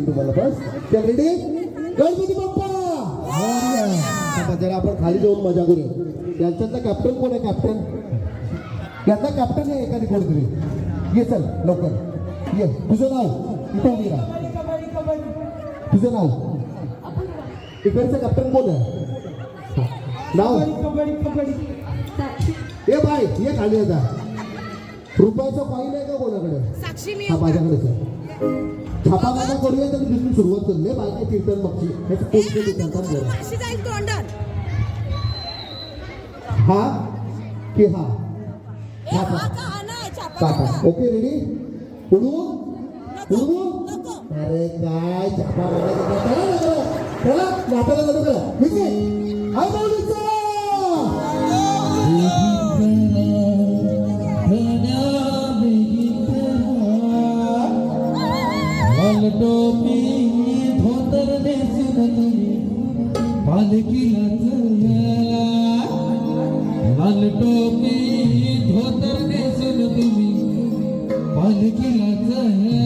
तुम्हाला बस रेडी गणपती बाप्पा जरा आपण खाली जाऊन मजा करूया. त्यांचा कॅप्टन कोण आहे? कॅप्टन याचा कॅप्टन आहे एखादी कोणतरी. ये चल लवकर ये. तुझं नाव इथं उभी राहा. तुझं नाव इकडचं कॅप्टन कोण आहे? नाव ए बाय ये खाली आता. रुपयाचं कॉईन आहे का कोणाकडे? हा माझ्याकडेच आहे. छापा मागा करूया तर दुसरी सुरुवात करले बायका कीर्तन बघची हा की हा काका. Okay ready? उडू उडू. अरे काय छापा मागा चला नात्याला चालू करा. टोपी धोतर नेसून तुम्ही पालखीला चला. लाल टोपी धोतर नेसून तुम्ही पालखीला चला.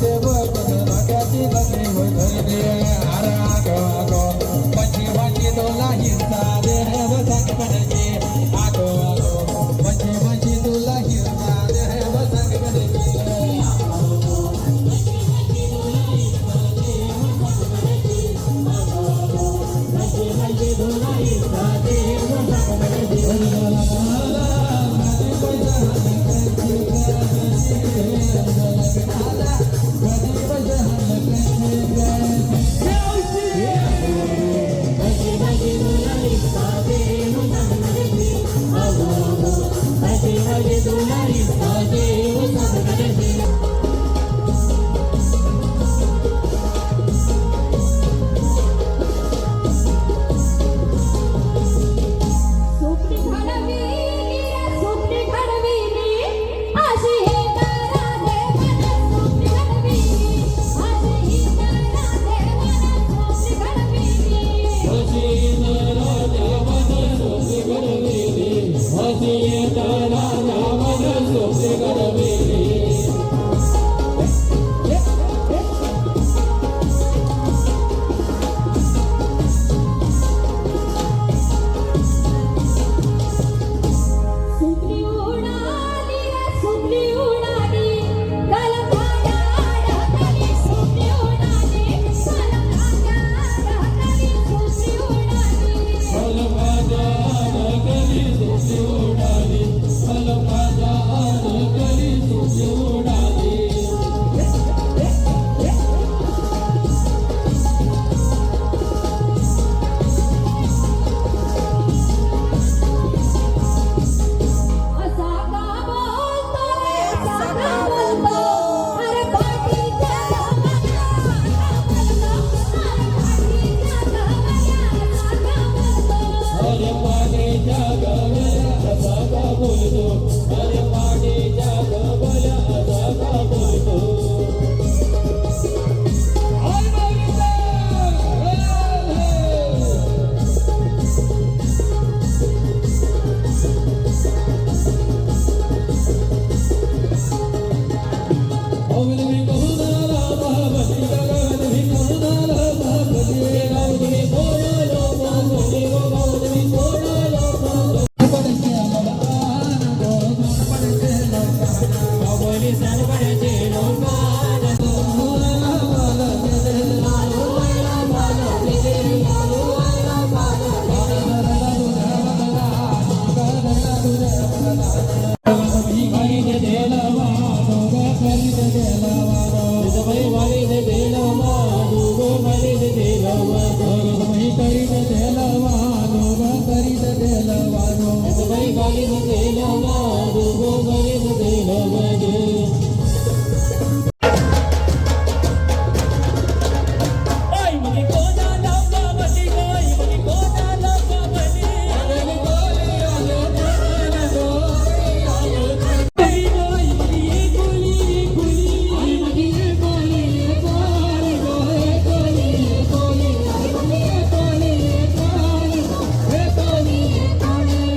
ते बघून नाट्याची लग्नी होतली आगो पंची तुला हिंसा दे बसंग बनची आगो पंची तुला हिंसा दे बसंग बनची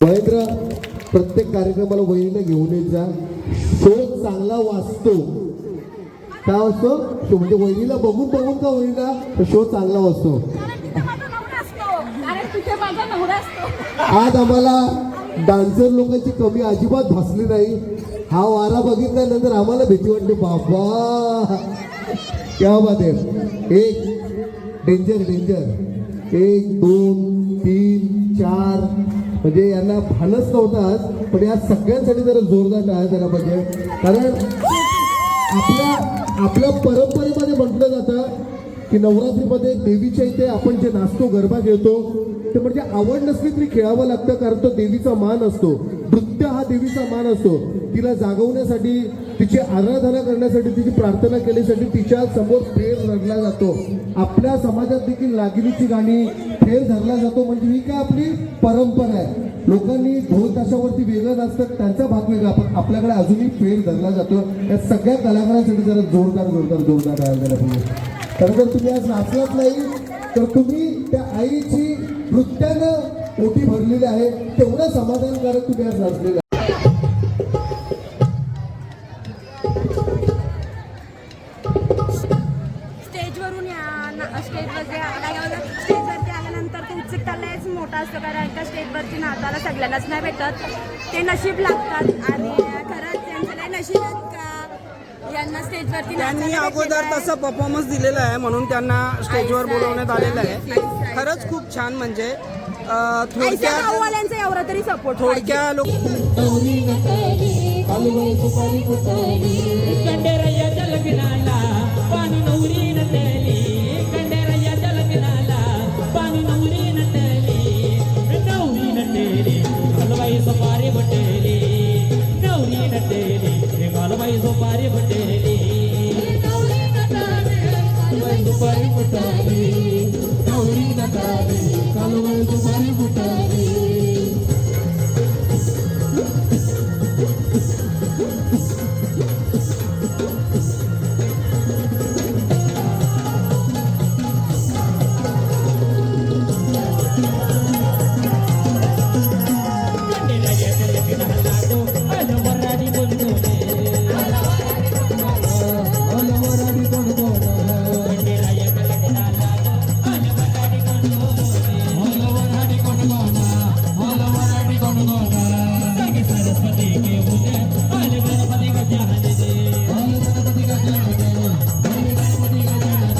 महेंद्र प्रत्येक कार्यक्रमाला वहिनीला घेऊन येत जा. शो चांगला वाचतो. काय वाचतो शो म्हणजे वहिनीला बघून बघून का वहिनीला शो चांगला वाचतो. आज आम्हाला डान्सर लोकांची कमी अजिबात भासली नाही. हा वारा बघितल्यानंतर आम्हाला भीती वाटली. बाबा क्या बात आहे. एक डेंजर डेंजर 1 2 3 4 म्हणजे यांना भानच नव्हतं आज. पण या सगळ्यांसाठी जरा जोरदार टाळ्या झाला पाहिजे. कारण आपल्या परंपरेमध्ये म्हटलं जातं की नवरात्रीमध्ये देवीच्या इथे आपण जे नाचतो गरबा खेळतो ते म्हणजे आवड नसली तरी खेळावं लागतं. कारण तो देवीचा मान असतो. नृत्य हा देवीचा मान असतो. तिला जागवण्यासाठी तिची आराधना करण्यासाठी तिची प्रार्थना केल्यासाठी तिच्या समोर फेर धरला जातो. आपल्या समाजात देखील नागिनीची गाणी फेर धरला जातो. म्हणजे ही काय आपली परंपरा आहे. लोकांनी ढोल ताशावरती वेगळं नाचतात त्यांचा भाग वेगळा. पण आपल्याकडे अजूनही फेर धरला जातो. या सगळ्या कलाकारांसाठी जरा जोरदार जोरदार जोरदार आवाज द्यायला पाहिजे. कारण जर तुम्ही आज नाचलात नाही तर तुम्ही त्या आईची नृत्यानं ओटी भरलेली आहे. तेवढं समाधानकारक तुम्ही आज नाचलेलं आहे. करून या स्टेजवरती आल्यानंतर ते उत्सुकता लयच मोठा असतो, कारण का स्टेजवरती नाचायला सगळ्यांनाच नाही भेटत. ते नशीब लागतात आणि खरंच त्यांचं लय नशीब आहेत का यांना स्टेजवरती त्यांनी अगोदर तसं परफॉर्मन्स दिलेला आहे म्हणून त्यांना स्टेजवर बोलवण्यात आलेलं आहे. खरंच खूप छान. म्हणजे थोडक्यात एवढा तरी सपोर्ट थोडक्या लोक कंडेरయ్య जलकिनाला पाणी नवरी नटली, कंडेरయ్య जलकिनाला पाणी नवरी नटली, नवरी नटली घालवाई सफारी बटेली, नवरी नटली घालवाई सफारी बटेली, सुपारी फुटाली, नवरी नटाली, कालवड सुपारी फुटाली. कंडेरయ్య जलकिनाला गो अलवराडी बोलतोले, अलवराडी कोण कोण, कंडेरయ్య जलकिनाला गो अलवराडी बोलतोले, अलवराडी कोण कोण, अलवराडी कोण कोण, संग सरस्वती के बोले आल गणपती गजानन दे, गणपती गजानन, गणपती गजानन.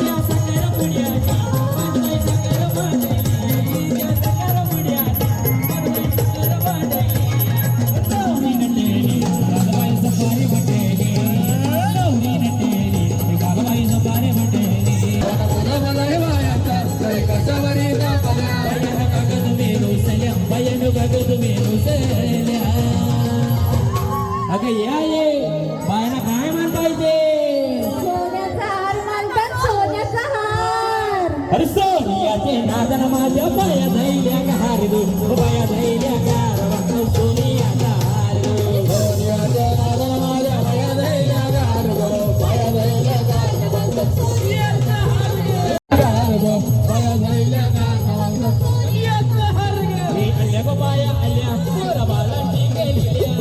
या सकल पुण्याची पांडे सकल बांधली, या सकल पुण्याची पांडे सकल बांधली, नवरी नटली घालवाई सफारी बटेली, नवरी नटली घालवाई सफारी बटेली, बयन गगन मेरू सल्या, बयन गगन मेरू सल्या. अगं या ये बायला काय म्हणतायचे? सोन्याचा हार मानतात, सोन्याचा हार. अरे सोनियाचे नादन माझ्या बाया धैर्या गार गो, बाया धैर्या गार वाटलं सोनियाचा हार गो, सोन्याच्या नादाला माझ्या बाया धैर्या गार गो, बाया धैर्या गार गो, सोनियाचा हार गो, गार गो, बाया धैर्या गार गो. सोनियाचा हार गो. हे आल्या गो बाया आल्या, पोरा बालांची गेलेल्या,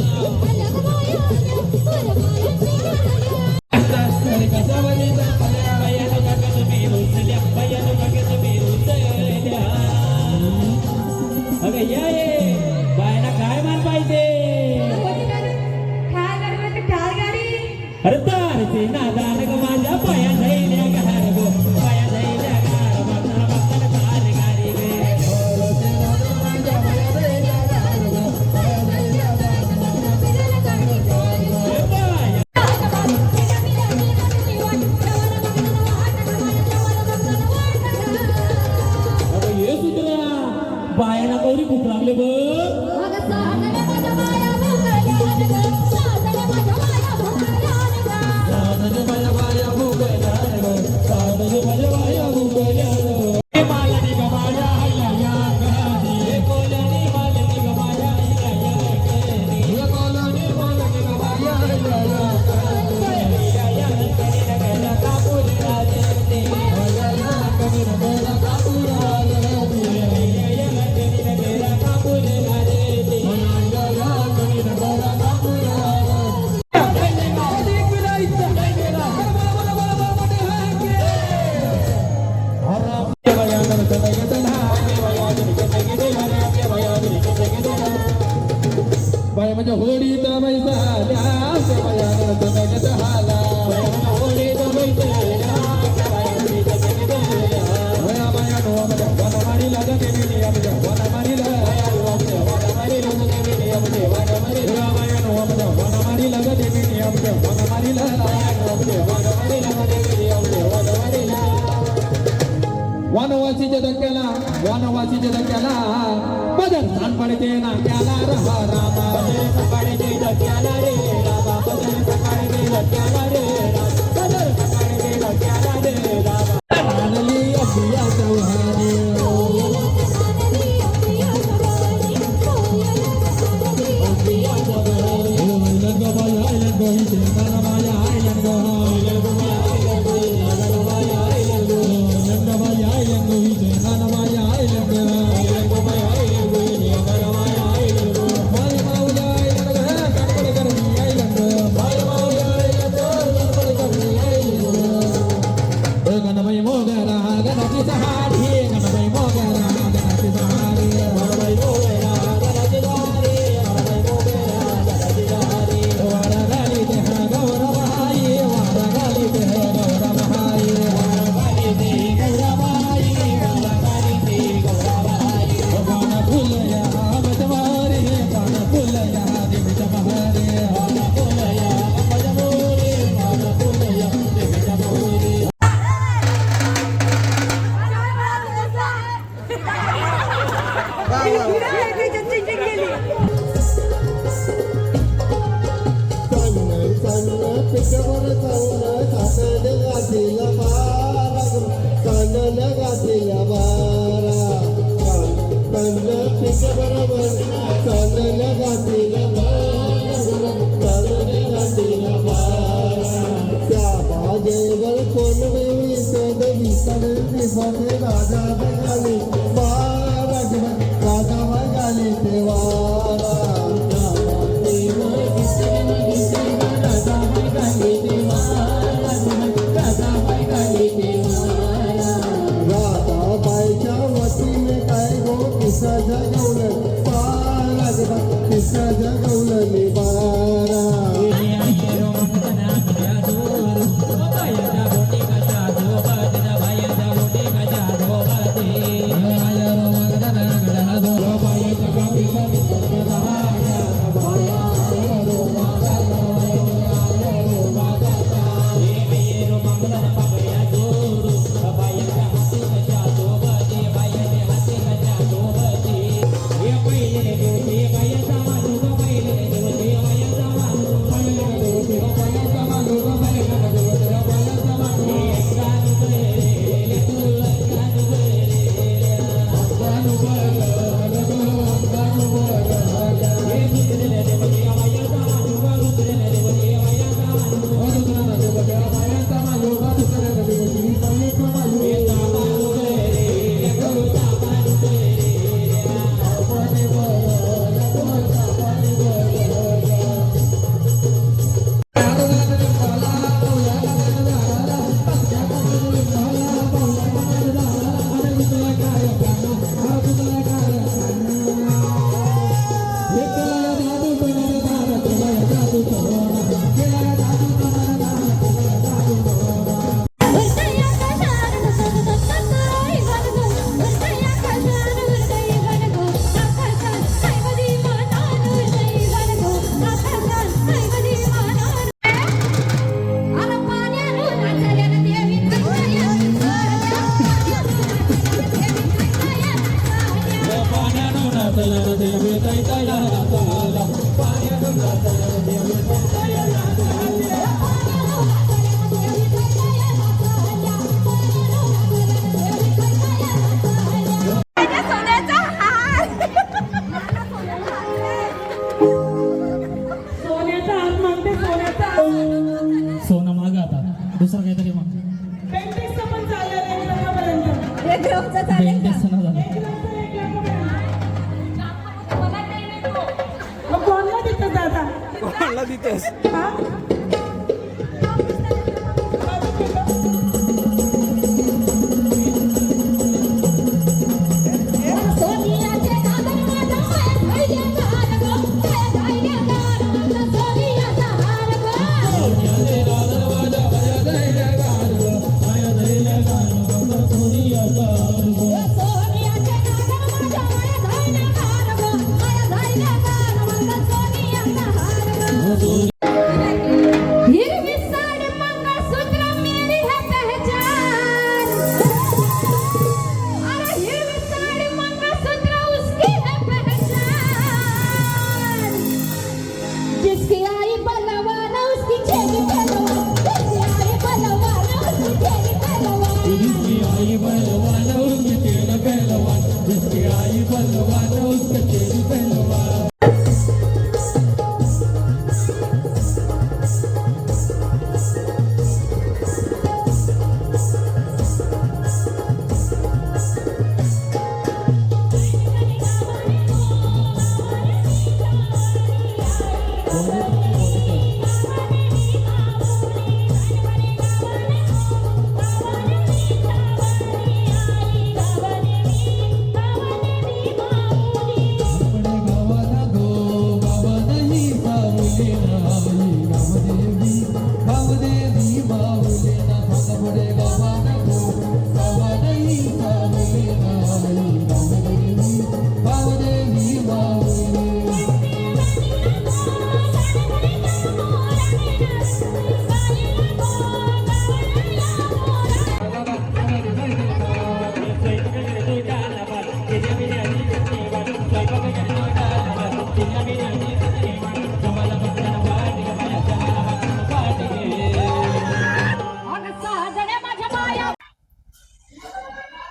कशावरीचा पल्या, बायानं गगन मेरू सल्या, बायानं गगन मेरू सल्या. अगं या ये बायला काय मान पाहिजे? ठार गाडी, ठार गाडी. अरे तारचे नादान ग माझ्या पाया धैर्या गार गो, पाया धैर्या गार माझा बघताना तार गारी गे, माझ्या बाया धैर्या गार गो, बाया धैर्या गार गो. ए बाया. अगं ये सुधरा बायाला गौरी भूक लागले बघ. साधन माझ्या बाया भुगल्या गो, साधन माझ्या बाया भुगल्या गो. ए मालनी ग बाया आया या घरी, ए कोल्यानी मालनी ग बाया आया या घरी, या कोलानी बोलणी गो, बाया धैर्या गार गो. या या घरी न गेला कापूर राजते, बाया या कमी न गेला कापुरा रे. या या घरी न गेला कापूर राजते. बाया या कमी न गेला कापुरा रे. बाया म्हणजे होळीत बैसाल्या, बाया जगत हाला, होळीत बैसाल्या, बाया बाया नो आमच्या वनमारी लागा देवी आमच्या वनमारी लागा, वनमारी लागा देवी आमच्या वनमारी लागा, बाया नो आमच्या वनमारी लागा देवी आमच्या वनमारी लागा, वनमारी लागा देवी आमच्या वनमारी लागा. वनवासीच्या धक्क्याला, वनवासीच्या धक्क्याला बदल सांग पडते नाक्याला, रहा रामा बदल पडते धक्क्याला रे रामा, बदल पडते धक्क्याला रे रामा, बदल पडते धक्क्याला रे रामा. आणली अभिया चौहानी, गणबाई मोगरा गणाची हारी गणबाई मोगरा गणाची हारी गणबाई मोगरा गणाची हारी गणबाई मोगरा गणाची हारी वारा गाली ते हा गौरवाई वारा गाली ते गौरवाई वारा गाली ते गौरवाई वारा गाली ते गौरवाई पान फुलया मजवारी पान फुलया देवीच्या बहारी पान फुलया मजवारी पान फुलया देवीच्या बहारी राजा बगाली राजा बगाली देवारा राधाबाईच्या वतीने काय गो किस्सा जगवलं किस्सा जगवलं मी बारा सोनं माग आता दुसरं काहीतरी मग बेंटेक्स ना झालं कोणाला देतेस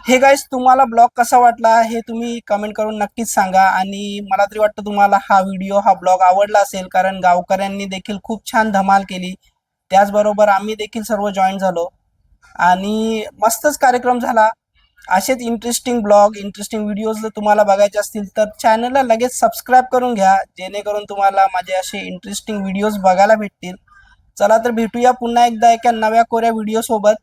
हे गाईस, तुम्हाला ब्लॉग कसा वाटला हे तुम्ही कमेंट करून नक्कीच सांगा. आणि मला तरी वाटतं तुम्हाला हा व्हिडिओ हा ब्लॉग आवडला असेल, कारण गावकऱ्यांनी देखील खूप छान धमाल केली. त्याचबरोबर आम्ही देखील सर्व जॉईन झालो आणि मस्तच कार्यक्रम झाला. असेच इंटरेस्टिंग ब्लॉग इंटरेस्टिंग व्हिडिओज जर तुम्हाला बघायचे असतील तर चॅनलला लगेच सबस्क्राईब करून घ्या, जेणेकरून तुम्हाला माझे असे इंटरेस्टिंग व्हिडिओज बघायला भेटतील. चला तर भेटूया पुन्हा एकदा एका नव्या कोऱ्या व्हिडिओ सोबत.